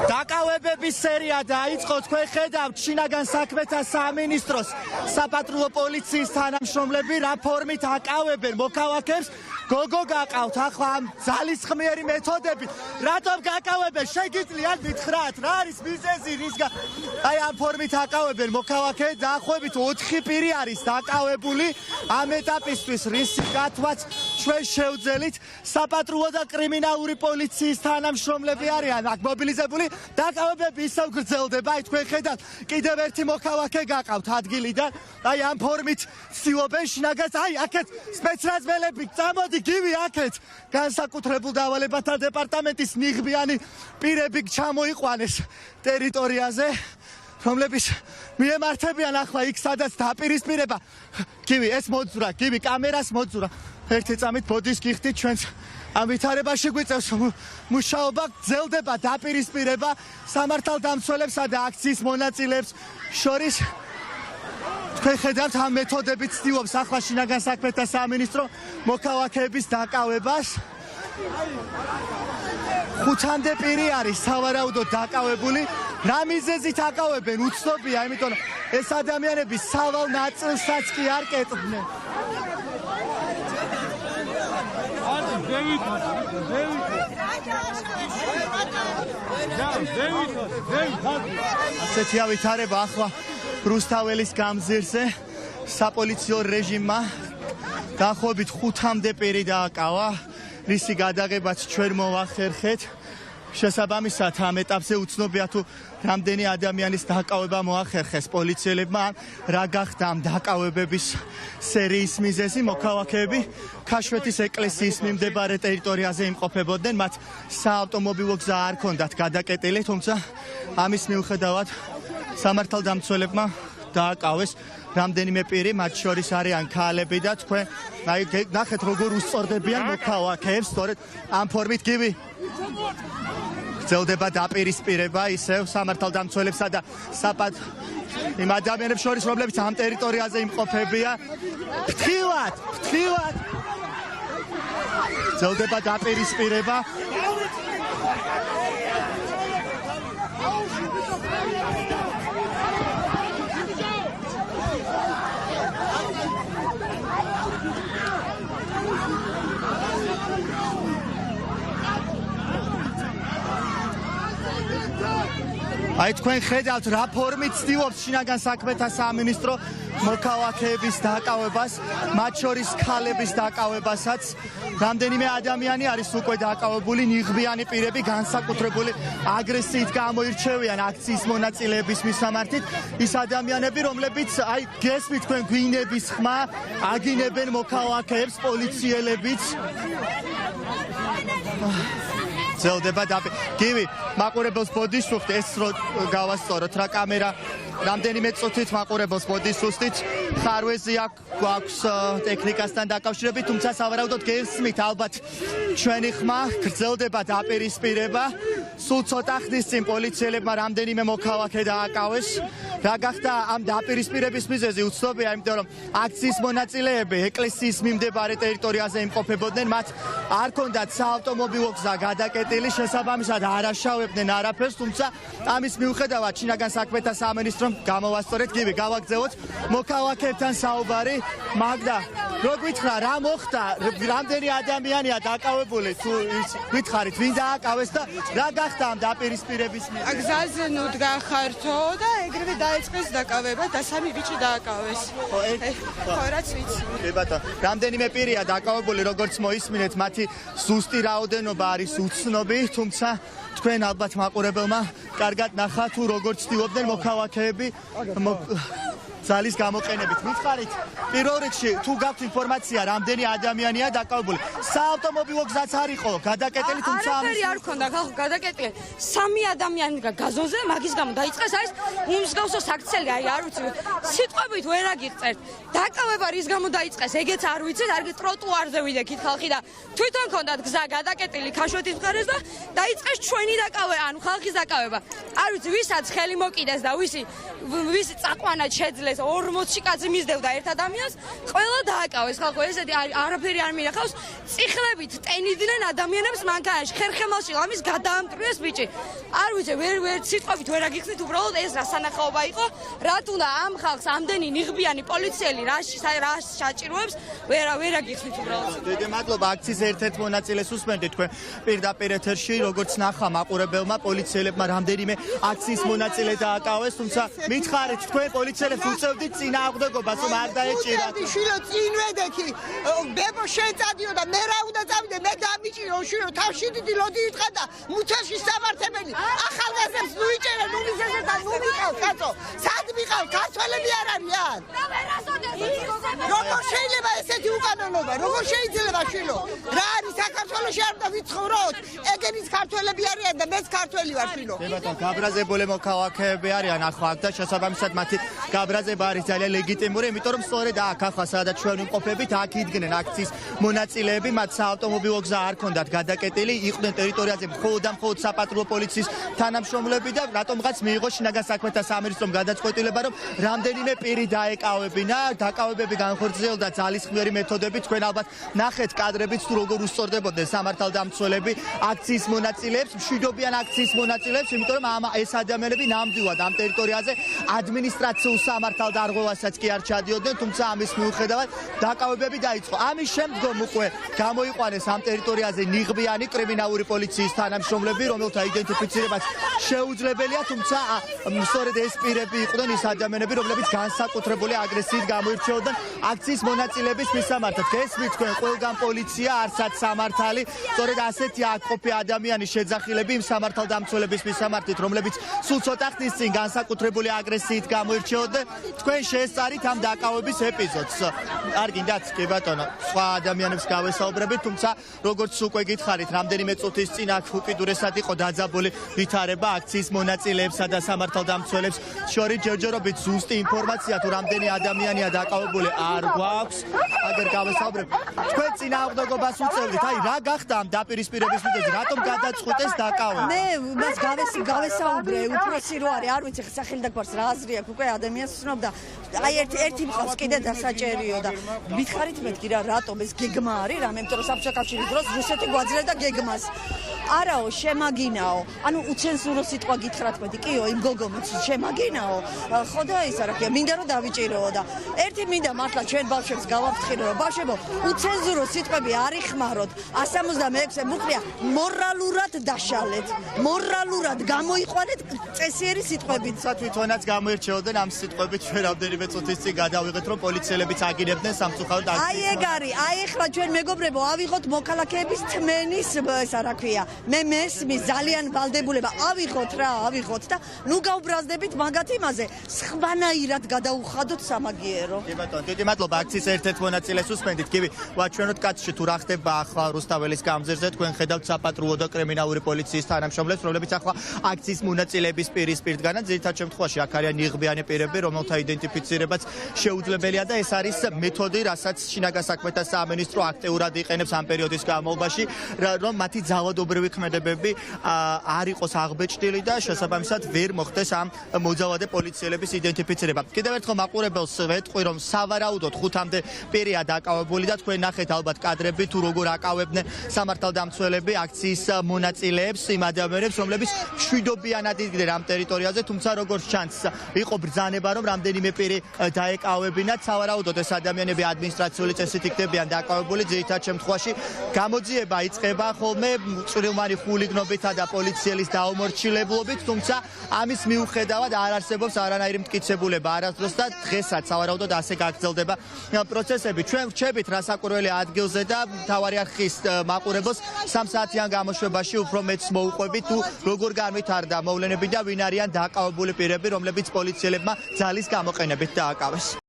დაკავებების სერია დაიწყო, თქვენ ხედავთ შინაგან საქმეთა სამინისტროს საპატრულო პოლიციის თანამშრომლები რა ფორმით აკავებენ მოქალაქეებს. გოგო გაკავთ ახლა ამ ძალისხმიერი მეთოდებით. რატომ გაკავებენ? შეგიძლიათ მითხრათ, რა არის მიზეზი, რისგან აი ამ ფორმით აკავებენ მოქალაქეებს? დაახლოებით 4 პირი არის დაკავებული. ამ ეტაპისთვის რისი გათვაც ჩვენ შევძელით. საპატრულო და კრიმინალური პოლიციის თანამშრომლები არიან აქ მობილიზებული. დაკავებები ისევ გრძელდება. აი თქვენ ხედავთ, კიდევ ერთი მოქალაქე გაკავთ ადგილიდან. აი ამ ფორმით ცდილობენ შინაგანს. აი აქეთ სპეცრაზმელები წამოდი გივი აქეთ განსაკუთრებულ დავალებათა დეპარტამენტის ნიღბიანი პირები ჩამოიყვანეს ტერიტორიაზე, რომლებიც მიემართებიან ახლა იქ სადაც დაპირისპირება. გივი ეს მოძვრა, გივი კამერას მოძვრა. ერთი წამით ბოდის გიხდით ჩვენს ამ ვითარებაში გვიწევს მუშაობა, გრძელდება დაპირისპირება სამართალდამცველებსა და აქციის მონაწილეებს შორის. თქვენ ხედავთ ამ მეთოდებით ცდილობს ახლა შინაგან საქმეთა სამინისტრო მოქალაქეების დაკავებას. 5-მდე პირი არის სავარაუდოდ დაკავებული. რა მიზეზით აკავებენ უცნობია, იმიტომ რომ ეს ადამიანები სავალ ნაწილსაც კი არ კეთდნენ. ასეთია ვითარება ახლა რუსთაველის გამზირზე საპოლიციო რეჟიმმა დაახლოებით 5-მდე პირი დააკავა, რისი გადაღებაც ჩვენ მოვახერხეთ. შესაბამისად ამ ეტაპზე უცნობია თუ რამდენი ადამიანის დაკავება მოახერხეს პოლიციელებმა, რა გახდა ამ დაკავებების სერიის მიზეზი. მოქალაქეები ქაშვეთის ეკლესიის მიმდებარე ტერიტორიაზე იმყოფებოდნენ, მათ საავტომობილო გზა არ ჰქონდათ გადაკეტილი, თუმცა ამის მიუხედავად სამართალდამცველებმა დააკავეს რამდენიმე პირი, მათ შორის არიან ქალები და თქვენ აი ნახეთ როგორ უსწორდებიან მოქალაქეებს, სწორედ ამ ფორმით გივი გრძელდება დაპირისპირება ისევ სამართალდამცველებსა და იმ ადამიანებს შორის, რომლებიც ამ ტერიტორიაზე იმყოფებიან. ფრთხილად გრძელდება დაპირისპირება. აი თქვენ ხედავთ რა ფორმით ცდილობს შინაგან საქმეთა სამინისტრო მოქალაქეების დაკავებას, მათ შორის ქალების დაკავებასაც. რამდენიმე ადამიანი არის უკვე დაკავებული, ნიღბიანი პირები განსაკუთრებული აგრესიით გამოირჩევიან აქციის მონაწილეების მისამართით. ის ადამიანები, რომლებიც აი გესმით თქვენ გვინების ხმა აგინებენ მოქალაქეებს პოლიციელებიც. გრძელდება გივი მაყურებელს ბოდის სუსტით, ეს რო გავასწოროთ რა კამერა რამდენიმე წუთით მაყურებელს ბოდის სუსტით ხარვეზი აქვს ტექნიკასთან დაკავშირებით, თუმცა სავარაუდოდ გესმით ალბათ ჩვენი ხმა გრძელდება დაპირისპირება. სულ ცოტა ხნის წინ პოლიციელებმა რამდენიმე მოქალაქე დააკავეს. რა გახდა ამ დაპირისპირების მიზეზი უცნობია, იმიტომ რომ აქციის მონაწილეები ეკლესიის მიმდებარე ტერიტორიაზე იმყოფებოდნენ, მათ არ ჰქონდათ საავტომობილო გზა გადაკეტილი, შესაბამისად არ აშავებდნენ არაფერს, თუმცა ამის მიუხედავად შინაგან საქმეთა სამინისტრომ გამოვასწორეთ, გივი გავაგზავნოთ მოქალაქეებთან საუბარი. მაგდა, რო გითხრა რა მოხდა, რამდენი ადამიანია დაკავებული, თუ გითხარით ვინ დააკავეს და რა გახდა ამ დაპირისპირების მიზეზი? გზაზე ნუდგა ხართო და ეგრევე დაიწყეს დაკავება და 3 ბიჭი დააკავეს. ხო, რაც ვიცი. კი ბატონო, რამდენიმე პირია დაკავებული, როგორც მოისმინეთ, მათი ზუსტი რაოდენობა არის უცნობი, თუმცა თქვენ ალბათ მაყურებელმა კარგად ნახა თუ როგორ ცდილობდნენ მოქალაქეები ძალის გამოყენებით. მითხარით, პირველ რიგში თუ გაქვთ ინფორმაცია, რამდენი ადამიანია დაკავებული? საავტომობილო გზაც არ იყო გადაკეტილი, თუმცა არაფერი არ ქონდა ხალხ გადაკეტილი. 3 ადამიანი გაზონზე, მაგის გამო დაიწყეს ეს უმსგავსო საქციელი, აი არ ვიცი, სიტყვებით ვერ აგიღწერთ. დაკავება რის გამო დაიწყეს, ეგეც არ ვიცით, არ ტროტუარზე ვიდექით ხალხი და თვითონ ქონდათ გზა გადაკეტილი ქაშვეთის მხარეს და დაიწყეს ჩვენი დაკავება, ანუ ხალხის დაკავება. არ ვიცი, ვისაც ხელი მოკიდეს და ვისი წაყვანად შეძლეს ეს 40 კაცი მისდევდა ერთ ადამიანს, ყველა დააკავეს ხალხო, ესეთი არაფერი არ მინახავს, წიხლებით ტენიდნენ ადამიანებს მანქანაში, ხერხემალში ამის გადაამტრიეს ბიჭი. არ ვიცი, ვერ სიტყვებით ვერ აგიხსნით, უბრალოდ ეს რა სანახაობა იყო, რა თუნდა ამ ხალხს ამდენი ნიღბიანი პოლიციელი რა საჭიროებს, ვერ აგიხსნით უბრალოდ. დიდი მადლობა აქციის ერთ-ერთ მონაწილეს უსმენდით თქვენ პირდაპირ ეთერში, როგორც ნახა მაყურებელმა პოლიციელებმა რამდენიმე აქციის მონაწილე დააკავეს, თუმცა მითხარით თქვენ პოლიციელებს უწევდით წინააღმდეგობას, რომ არ დაეჭირათ. შილო წინვედექი, ბებო შეწადიო და მე რა უნდა წავიდე, მე დამიჭირო შილო, თავში დიდი ლოდი იტყა და მუცელში სამართებელი. ახალგაზრდებს ნუ იჭერენ, ნუ მისესე და ნუ მიყავ კაცო. სად მიყავ, ქართველები არ არიან. როგორ შეიძლება ესეთი უკანონობა? როგორ შეიძლება შილო? რა არის საქართველოში არ უნდა ვიცხოვროთ? ეგენის ქართველები არიან და მეც ქართველი ვარ შილო. ბატონ, გაბრაზებული მოქალაქეები არიან ახლა აქ და შესაბამისად მათი გაბრაზება არის ძალიან ლეგიტიმური, იმიტომ რომ სწორედ აქ ახლა სადაც ჩვენ ვიმყოფებით, აქ იდგნენ აქციის მონაწილეები, მათ საავტომობილო გზა არ ქონდათ გადაკეტილი, იყვნენ ტერიტორიაზე მხოლოდ საპატრულო პოლიციის თანამშრომლები და რატომღაც მიიღო შინაგან საქმეთა სამინისტრომ გადაწყვეტილება, რომ რამდენიმე პირი დაეკავებინა, დაკავებები განხორციელდა ძალისხმევი მეთოდებით. თქვენ ალბათ ნახეთ კადრებიც თუ როგორ უსწორდებოდნენ სამართალდამცველები აქციის მონაწილეებს, მშვიდობიან აქციის მონაწილეებს, იმიტომ რომ ეს ადამიანები ნამდვილად ამ ტერიტორიაზე ადმინისტრაციულ სამართალდარღვევასაც კი არ ჩადიოდნენ, თუმცა ამის მიუხედავად დაკავებები დაიწყო. ამის შემდგომ უკვე გამოიყვანეს ამ ტერიტორიაზე ნიღბიანი კრიმინალური პოლიციის თანამშრომლები, რომელთა იდენტიფიცირებაც შეუძლებელია, თუმცა სწორედ ეს პირები იყვნენ ის ადამიანები, რომლებიც განსაკუთრებული აგრესიით გამოირჩეოდნენ აქციის მონაწილეების მისამართად. გესმით თქვენ, ყველგან პოლიცია, არსად სამართალი, სწორედ ასეთი აქ ყოფი ადამიანის შეძახილები იმ სამართალდამცველების მისამართით, რომლებიც სულ ცოტა ხნის წინ განსაკუთრებული აგრესიით გამოირჩეოდნენ. თქვენ შეესწარით ამ დაკავების ეპიზოდს. არ გინდათ, კი ბატონო, სხვა ადამიანებს გავესაუბრებით, თუმცა როგორც უკვე გითხარით, რამდენიმე წუთის წინ აქ უკიდურესად იყო დაძაბული ვითარება აქციის მონაწილეებსა და სამართალდამცველებს შორის. ჯერჯერობით ზუსტი ინფორმაცია თუ რამდენი ადამიანია დაკავებული არ გვაქვს. აგერ გავესაუბრებ. თქვენ წინააღმდეგობას უწევდით, აი რა გახდა ამ დაპირისპირების მიზეზი, რატომ გადაწყვიტეს დაკავება? მე მას გავესაუბრე, უფროსი რო არის, არ ვიცი სახელი და გვარს რა აზრი აქვს, უკვე ადამიანს ვცნობდა. აი ერთი მხავს კიდე დასაჭერიო და მითხარით მეთქი რა, რატომ ეს გეგმა არის რამე, იმიტომ რომ საბჭოთა კავშირის დროს რუსეთი გვაძლევდა გეგმას. არაო, შემაგინაო. ანუ უცენზურო სიტყვა გითხრათ მეტი, კიო, იმ გოგომიც შემაგინაო. ხო და ის არა ქვია, მინდა რომ დავიჭიროო და ერთი მინდა მართლა ჩვენ ბავშვებს გავაფრთხილო, რომ ბავშვებო, უცენზურო სიტყვები არ იხმაროთ. 166-ე მუხლია მორალურად დაშალეთ. მორალურად გამოიყვანეთ წესიერი სიტყვებით. თვითონაც გამოირჩეოდნენ ამ სიტყვებით, ჩვენ რამდენიმე წუთის წინ გადავიღეთ, რომ პოლიციელებიც აგინებდნენ სამწუხაროდ აქციის. აი ეგ არის, აი ეხლა ჩვენ მეგობრებო, ავიღოთ მოქალაქეების თმენის ესა რა ქვია. მე მესმის ძალიან ვალდებულება, ავიღოთ და ნუ გავბრაზდებით მაგათ იმაზე, სხვანაირად გადაუხადოთ სამაგიერო. კი ბატონო, დიდი მადლობა აქციის ერთ-ერთ მონაწილეს უსმენდით. კი ვაჩვენოთ კაცში თუ რა ხდება ახლა რუსთაველის გამზირზე, თქვენ ხედავთ საპატრულო და კრიმინალური პოლიციის თანამშრომლებს, რომლებიც ახლა აქციის მონაწილეების პირისპირ დგანან. ძირითად შემთხვევაში აქ არიან ნიღბიანი პირები, რომელთა იდენტიფიცირებაც შეუძლებელია და ეს არის მეთოდი, რასაც შინაგან საქმეთა სამინისტრო აქტიურად იყენებს ამ პერიოდის განმავლობაში, რომ მათი ძალადობრივი ქმედებები არ იყოს აღბეჭდილი და შესაბამისად ვერ მოხდეს ამ მოძალადე პოლიციელების იდენტიფიცირება. კიდევ ერთხელ მაყურებელს ვეტყვი, რომ სავარაუდოდ 5-მდე პირია დაკავებული და თქვენ ნახეთ ალბათ კადრები თუ როგორ აკავებდნენ სამართალდამცველები აქციის მონაწილეებს, იმ ადამიანებს, რომლებიც მშვიდობიანად იდგნენ ამ ტერიტორიაზე, თუმცა როგორც ჩანს, იყო ბრძანება, რომ რამდენიმე პირი დაეკავებინათ. სავარაუდოდ ეს ადამიანები ადმინისტრაციული წესით იქნებიან დაკავებული. ძირითად შემთხვევაში გამოძიება იწყება ხოლმე წვრილმანი ხულიგნობითა და პოლიციელის დაუმორჩილებლობით, თუმცა ამის მიუხედავად არ არსებობს არანაირი მტკიცებულება არასდროს და დღესაც სავარაუდოდ ასე გაგრძელდება პროცესები. ჩვენ ვრჩებით რასაკვირველი ადგილზე და მთავარი არხის მაყურებელს 3 საათიან გამოშვებაში უფრო მეც მოუყვებით თუ როგორ განვითარდა მოვლენები და ვინ არიან დაკავებული პირები, რომლებიც პოლიციელებმა ძალის გამოყენებით დააკავეს.